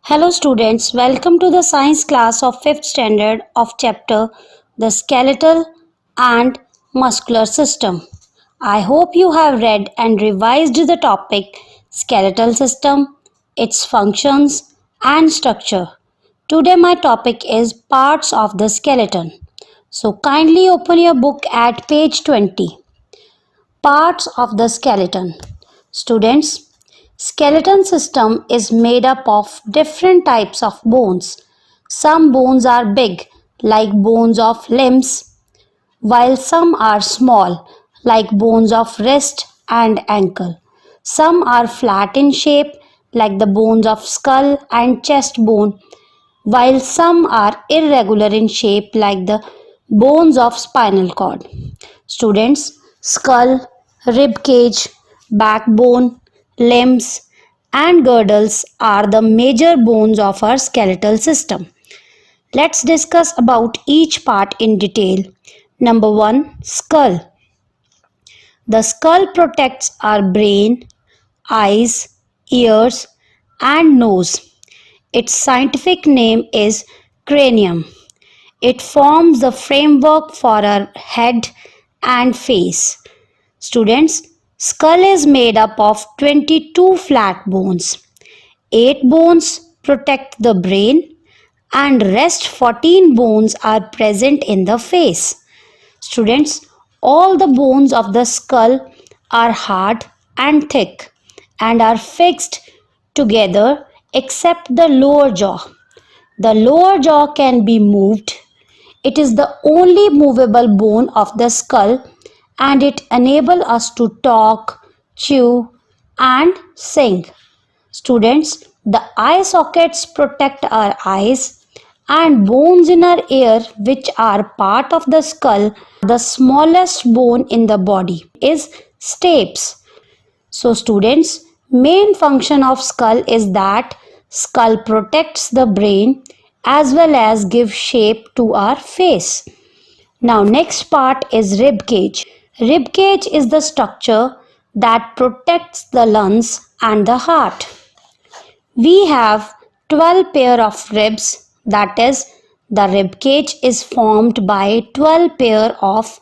Hello students, welcome to the science class of 5th standard of chapter The Skeletal and Muscular System. I hope you have read and revised the topic skeletal system, its functions and structure. Today my topic is parts of the skeleton. So kindly open your book at page 20. Parts of the skeleton. Students, skeleton system is made up of different types of bones. Some bones are big, like bones of limbs, while some are small, like bones of wrist and ankle. Some are flat in shape, like the bones of skull and chest bone, while some are irregular in shape, like the bones of spinal cord. Students, skull, rib cage, backbone, limbs, and girdles are the major bones of our skeletal system. Let's discuss about each part in detail. Number 1, skull. The skull protects our brain, eyes, ears, and nose. Its scientific name is cranium. It forms the framework for our head and face. Students, skull is made up of 22 flat bones. 8 bones protect the brain and rest 14 bones are present in the face. Students, all the bones of the skull are hard and thick and are fixed together except the lower jaw. The lower jaw can be moved. It is the only movable bone of the skull and it enables us to talk, chew and sing. Students, the eye sockets protect our eyes and bones in our ear which are part of the skull. The smallest bone in the body is stapes. So students, main function of skull is that skull protects the brain as well as gives shape to our face. Now next part is rib cage. Rib cage is the structure that protects the lungs and the heart. We have 12 pair of ribs, that is, the rib cage is formed by 12 pair of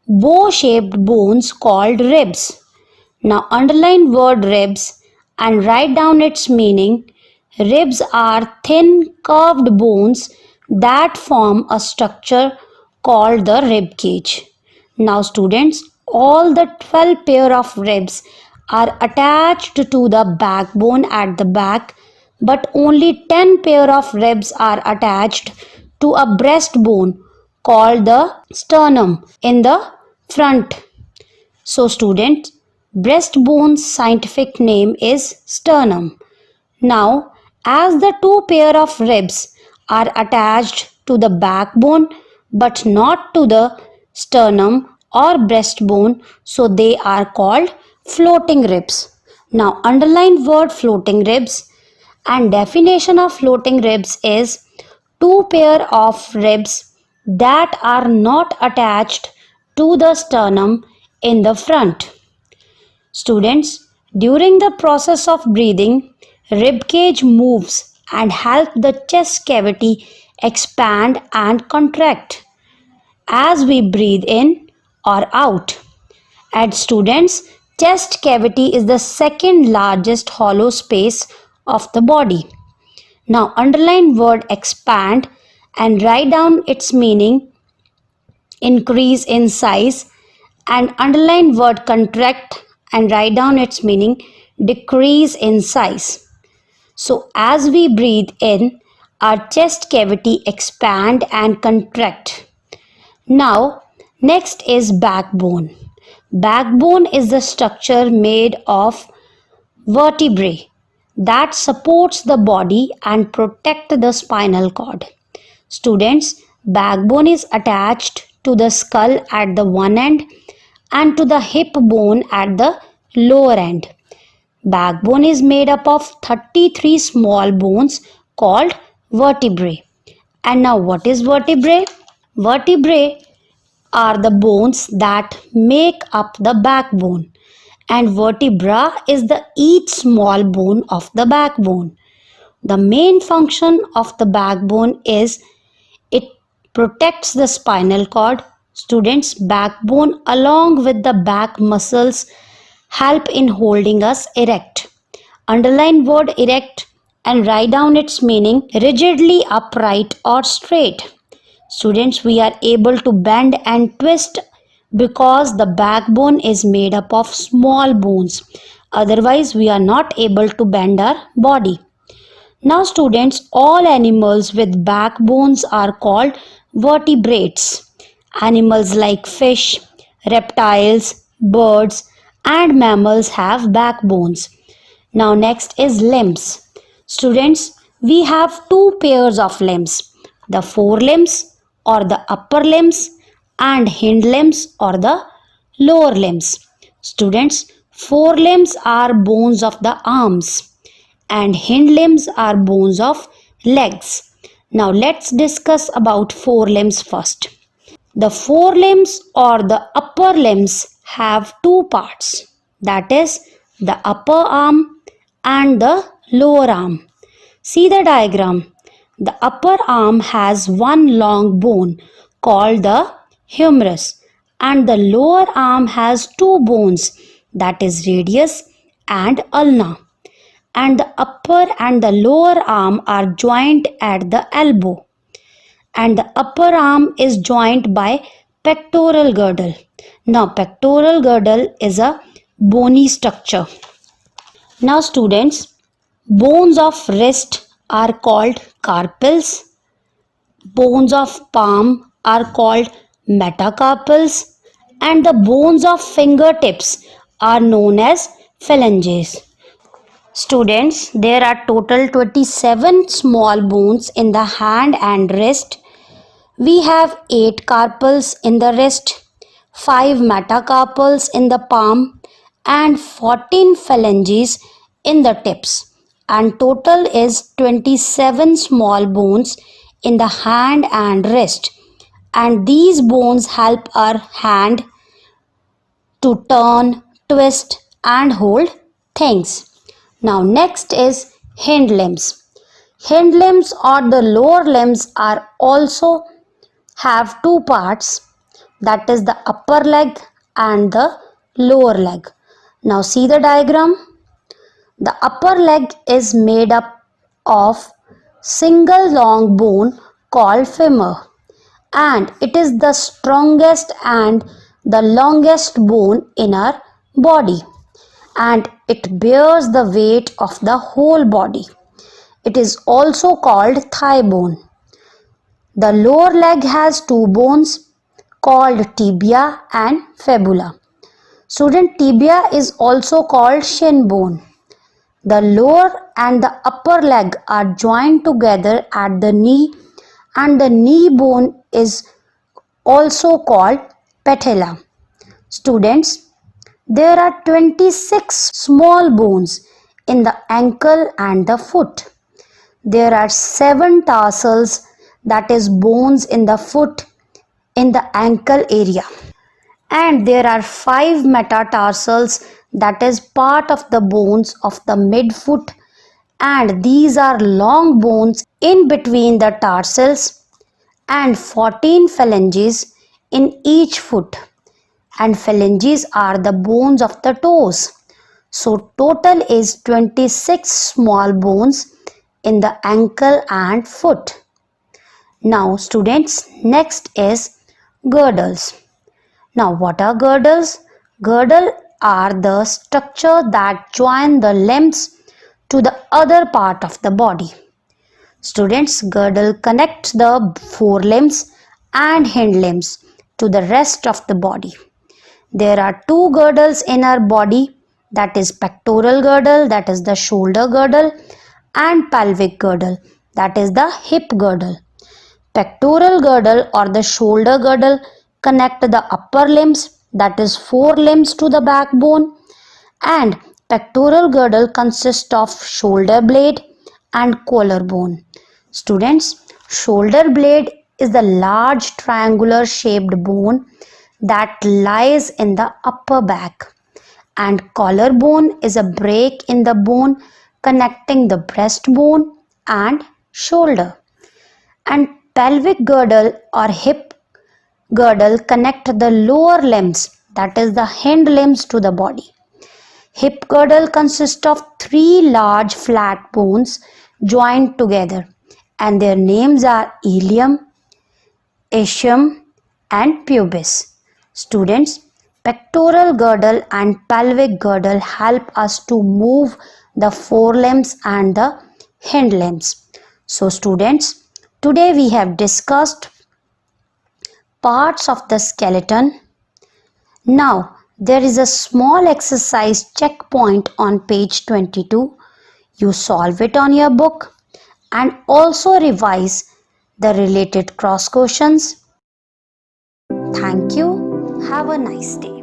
bow-shaped bones called ribs. Now underline word ribs and write down its meaning. Ribs are thin curved bones that form a structure called the rib cage. Now students, all the 12 pair of ribs are attached to the backbone at the back, but only 10 pair of ribs are attached to a breastbone called the sternum in the front. So students, breastbone's scientific name is sternum. Now, as the 2 pair of ribs are attached to the backbone but not to the sternum or breastbone, so they are called floating ribs. Now, underline word floating ribs and definition of floating ribs is 2 pair of ribs that are not attached to the sternum in the front. Students, during the process of breathing, rib cage moves and help the chest cavity expand and contract as we breathe in or out. And students, chest cavity is the second largest hollow space of the body. Now underline word expand and write down its meaning. Increase in size, and underline word contract and write down its meaning. Decrease in size. So as we breathe in, our chest cavity expand and contract. Now next is backbone. Backbone is the structure made of vertebrae that supports the body and protect the spinal cord. Students, backbone is attached to the skull at the one end and to the hip bone at the lower end. Backbone is made up of 33 small bones called vertebrae. And now what is vertebrae? Vertebrae are the bones that make up the backbone, and vertebra is the each small bone of the backbone. The main function of the backbone is it protects the spinal cord. Students, backbone along with the back muscles help in holding us erect. Underline word erect and write down its meaning: rigidly upright or straight. Students, we are able to bend and twist because the backbone is made up of small bones. Otherwise, we are not able to bend our body. Now, students, all animals with backbones are called vertebrates. Animals like fish, reptiles, birds, and mammals have backbones. Now, next is limbs. Students, we have two pairs of limbs: the forelimbs or the upper limbs and hind limbs or the lower limbs. Students, forelimbs are bones of the arms and hind limbs are bones of legs. Now let's discuss about forelimbs first. The forelimbs or the upper limbs have two parts, that is the upper arm and the lower arm. See the diagram. The upper arm has one long bone called the humerus and the lower arm has two bones, that is radius and ulna, and the upper and the lower arm are joined at the elbow, and the upper arm is joined by pectoral girdle. Now pectoral girdle is a bony structure. Now students, bones of wrist are called carpals, bones of palm are called metacarpals, and the bones of fingertips are known as phalanges. Students, there are total 27 small bones in the hand and wrist. We have 8 carpals in the wrist, 5 metacarpals in the palm, and 14 phalanges in the tips. And total is 27 small bones in the hand and wrist. And these bones help our hand to turn, twist, and hold things. Now next is hind limbs. Hind limbs or the lower limbs are also have two parts, that is the upper leg and the lower leg. Now see the diagram. The upper leg is made up of single long bone called femur, and it is the strongest and the longest bone in our body, and it bears the weight of the whole body. It is also called thigh bone. The lower leg has two bones called tibia and fibula. Student, tibia is also called shin bone. The lower and the upper leg are joined together at the knee, and the knee bone is also called patella. Students, there are 26 small bones in the ankle and the foot. There are 7 tarsals, that is bones in the foot in the ankle area. And there are 5 metatarsals, that is part of the bones of the midfoot, and these are long bones in between the tarsals, and 14 phalanges in each foot, and phalanges are the bones of the toes. So total is 26 small bones in the ankle and foot. Now students, next is girdles. Now what are girdles? Girdle are the structure that join the limbs to the other part of the body. Students, girdle connects the forelimbs and hind limbs to the rest of the body. There are two girdles in our body, that is pectoral girdle, that is the shoulder girdle, and pelvic girdle, that is the hip girdle. Pectoral girdle or the shoulder girdle connect the upper limbs, that is forelimbs, to the backbone, and pectoral girdle consists of shoulder blade and collarbone. Students, shoulder blade is the large triangular shaped bone that lies in the upper back, and collarbone is a break in the bone connecting the breastbone and shoulder. And pelvic girdle or hip girdle connect the lower limbs, that is the hind limbs, to the body. Hip girdle consists of three large flat bones joined together, and their names are ilium, ischium, and pubis. Students, pectoral girdle and pelvic girdle help us to move the forelimbs and the hind limbs. So students, today we have discussed parts of the skeleton. Now there is a small exercise checkpoint on page 22. You solve it on your book and also revise the related cross questions. Thank you. Have a nice day.